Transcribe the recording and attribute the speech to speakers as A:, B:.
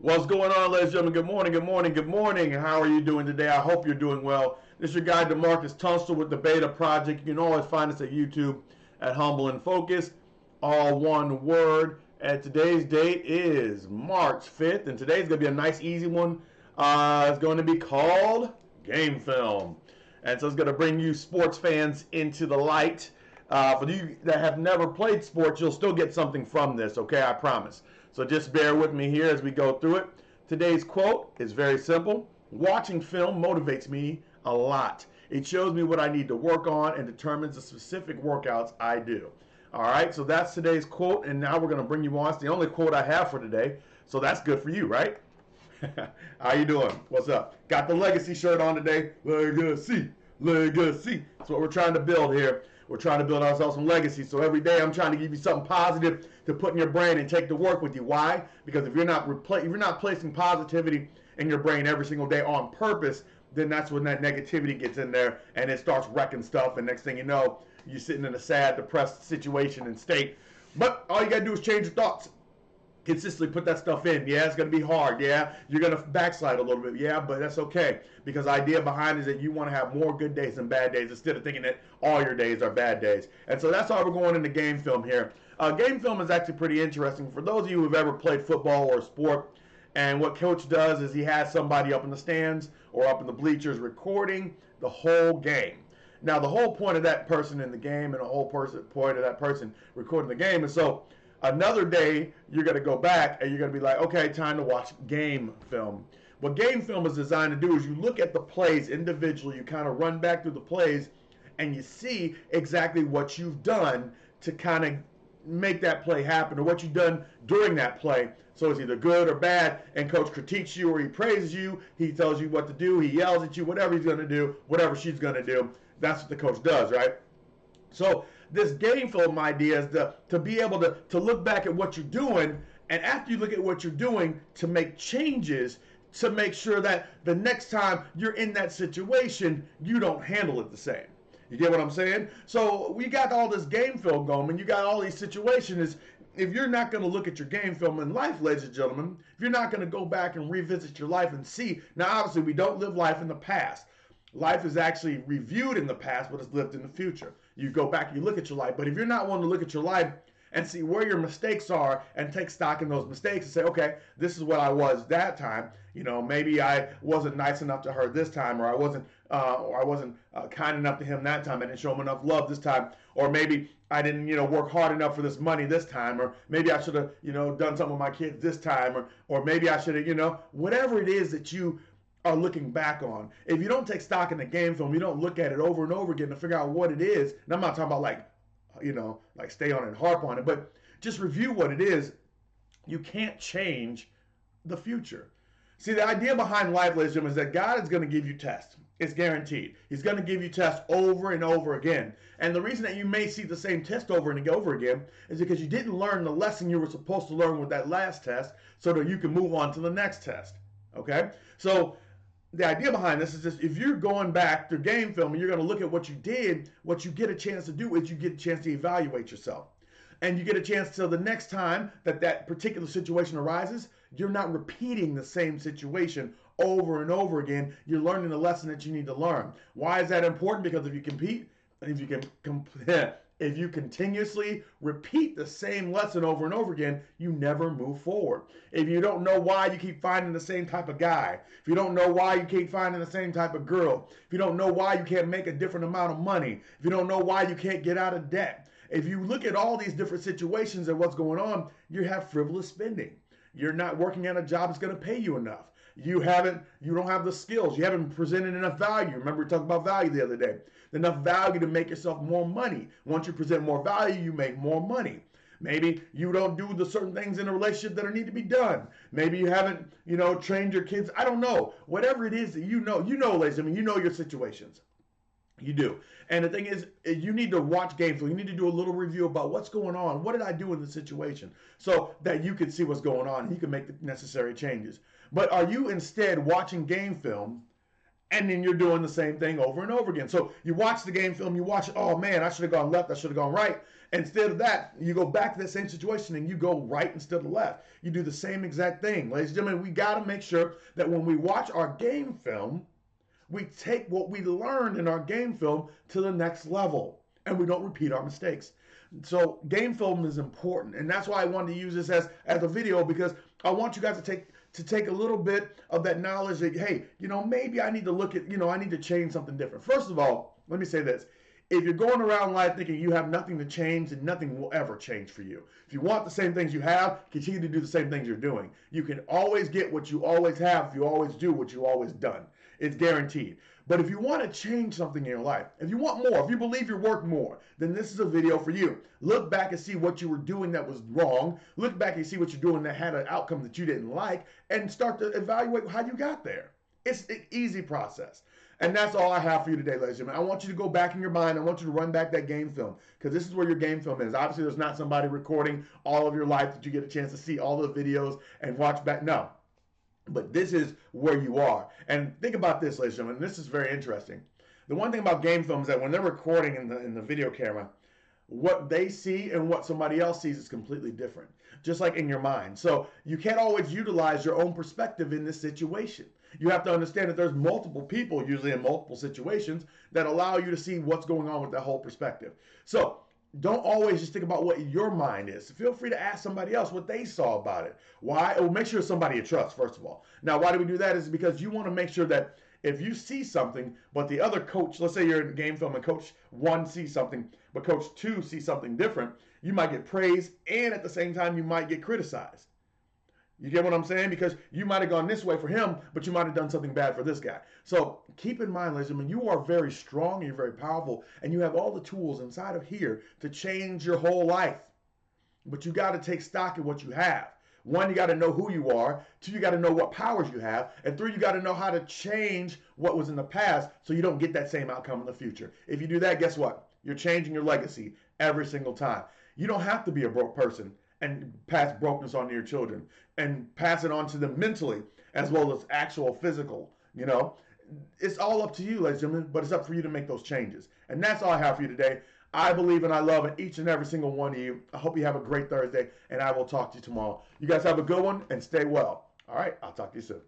A: What's going on, ladies and gentlemen? Good morning, good morning, good morning. How are you doing today? I hope you're doing well. This is your guy, DeMarcus Tunstall with the Beta Project. You can always find us at YouTube at Humble and Focus, all one word. And today's date is March 5th, and today's going to be a nice, easy one. It's going to be called Game Film. And so it's going to bring you sports fans into the light. For you that have never played sports, you'll still get something from this, okay? I promise. So just bear with me here as we go through it. Today's quote is very simple. Watching film motivates me a lot. It shows me what I need to work on and determines the specific workouts I do. All right, so that's today's quote, and now we're going to bring you on. It's the only quote I have for today, so that's good for you, right? How you doing? What's up? Got the Legacy shirt on today. Legacy, legacy. That's what we're trying to build here. We're trying to build ourselves some legacy. So every day I'm trying to give you something positive to put in your brain and take to work with you. Why? Because if you're not placing positivity in your brain every single day on purpose, then that's when that negativity gets in there and it starts wrecking stuff. And next thing you know, you're sitting in a sad, depressed situation and state. But all you gotta do is change your thoughts. Consistently put that stuff in. Yeah, it's going to be hard. Yeah, you're going to backslide a little bit. Yeah, but that's okay, because the idea behind it is that you want to have more good days than bad days instead of thinking that all your days are bad days. And so that's how we're going into game film here. Game film is actually pretty interesting. For those of you who've ever played football or sport, and what coach does is he has somebody up in the stands or up in the bleachers recording the whole game. Now, the whole point of that person in the game and the whole point of that person recording the game is so another day you're going to go back and you're going to be like, okay, time to watch game film. What game film is designed to do is you look at the plays individually, you kind of run back through the plays, and you see exactly what you've done to kind of make that play happen, or what you've done during that play. So it's either good or bad, and coach critiques you or he praises you, he tells you what to do, he yells at you, whatever he's going to do, whatever she's going to do. That's what the coach does, right? So this game film idea is to be able to look back at what you're doing, and after you look at what you're doing, to make changes to make sure that the next time you're in that situation, you don't handle it the same. You get what I'm saying? So we got all this game film going, and you got all these situations. If you're not going to look at your game film in life, ladies and gentlemen, if you're not going to go back and revisit your life and see, now obviously we don't live life in the past. Life is actually reviewed in the past, but it's lived in the future. You go back and you look at your life. But if you're not wanting to look at your life and see where your mistakes are and take stock in those mistakes and say, okay, this is what I was that time. You know, maybe I wasn't nice enough to her this time, or I wasn't kind enough to him that time. I didn't show him enough love this time, or maybe I didn't, work hard enough for this money this time, or maybe I should have, done something with my kids this time, or maybe I should have, whatever it is that you are looking back on. If you don't take stock in the game film, you don't look at it over and over again to figure out what it is. And I'm not talking about like stay on it and harp on it, but just review what it is. You can't change the future. See, the idea behind life, ladies and gentlemen, is that God is going to give you tests. It's guaranteed. He's going to give you tests over and over again. And the reason that you may see the same test over and over again is because you didn't learn the lesson you were supposed to learn with that last test so that you can move on to the next test. Okay? So the idea behind this is just, if you're going back to game film and you're going to look at what you did, what you get a chance to do is you get a chance to evaluate yourself. And you get a chance to, the next time that particular situation arises, you're not repeating the same situation over and over again. You're learning the lesson that you need to learn. Why is that important? Because if you compete, if you continuously repeat the same lesson over and over again, you never move forward. If you don't know why you keep finding the same type of guy, if you don't know why you keep finding the same type of girl, if you don't know why you can't make a different amount of money, if you don't know why you can't get out of debt, if you look at all these different situations and what's going on, you have frivolous spending. You're not working at a job that's going to pay you enough. You don't have the skills. You haven't presented enough value. Remember we talked about value the other day. Enough value to make yourself more money. Once you present more value, you make more money. Maybe you don't do the certain things in a relationship that need to be done. Maybe you haven't, trained your kids. I don't know. Whatever it is that ladies, you know your situations. You do. And the thing is, you need to watch game film. You need to do a little review about what's going on. What did I do in the situation? So that you can see what's going on and you can make the necessary changes. But are you instead watching game film And then you're doing the same thing over and over again. So you watch the game film, you watch it, oh man, I should have gone left, I should have gone right. Instead of that, you go back to that same situation and you go right instead of left. You do the same exact thing. Ladies and gentlemen, we got to make sure that when we watch our game film, we take what we learned in our game film to the next level and we don't repeat our mistakes. So game film is important, and that's why I wanted to use this as a video, because I want you guys to take a little bit of that knowledge that, hey, maybe I need to look at, I need to change something different. First of all, let me say this. If you're going around life thinking you have nothing to change, then nothing will ever change for you. If you want the same things you have, continue to do the same things you're doing. You can always get what you always have if you always do what you always done. It's guaranteed. But if you want to change something in your life, if you want more, if you believe you're worth more, then this is a video for you. Look back and see what you were doing that was wrong. Look back and see what you're doing that had an outcome that you didn't like, and start to evaluate how you got there. It's an easy process. And that's all I have for you today, ladies and gentlemen. I want you to go back in your mind. I want you to run back that game film, because this is where your game film is. Obviously, there's not somebody recording all of your life that you get a chance to see all the videos and watch back. No. But this is where you are. And think about this, ladies and gentlemen. This is very interesting. The one thing about game film is that when they're recording in the video camera, what they see and what somebody else sees is completely different, just like in your mind. So you can't always utilize your own perspective in this situation. You have to understand that there's multiple people, usually in multiple situations, that allow you to see what's going on with that whole perspective. So don't always just think about what your mind is. Feel free to ask somebody else what they saw about it. Why? Well, make sure it's somebody you trust, first of all. Now, why do we do that? Is because you want to make sure that if you see something, but the other coach, let's say you're in game film and coach 1 sees something, but coach 2 sees something different, you might get praised, and at the same time, you might get criticized. You get what I'm saying? Because you might have gone this way for him, but you might have done something bad for this guy. So keep in mind, ladies and gentlemen, you are very strong, you're very powerful, and you have all the tools inside of here to change your whole life. But you got to take stock in what you have. 1, you got to know who you are. 2, you got to know what powers you have. And 3, you got to know how to change what was in the past so you don't get that same outcome in the future. If you do that, guess what? You're changing your legacy every single time. You don't have to be a broke person and pass brokenness on to your children and pass it on to them mentally as well as actual physical. It's all up to you, ladies and gentlemen, but it's up for you to make those changes. And that's all I have for you today. I believe and I love in each and every single one of you. I hope you have a great Thursday, and I will talk to you tomorrow. You guys have a good one and stay well. All right, I'll talk to you soon.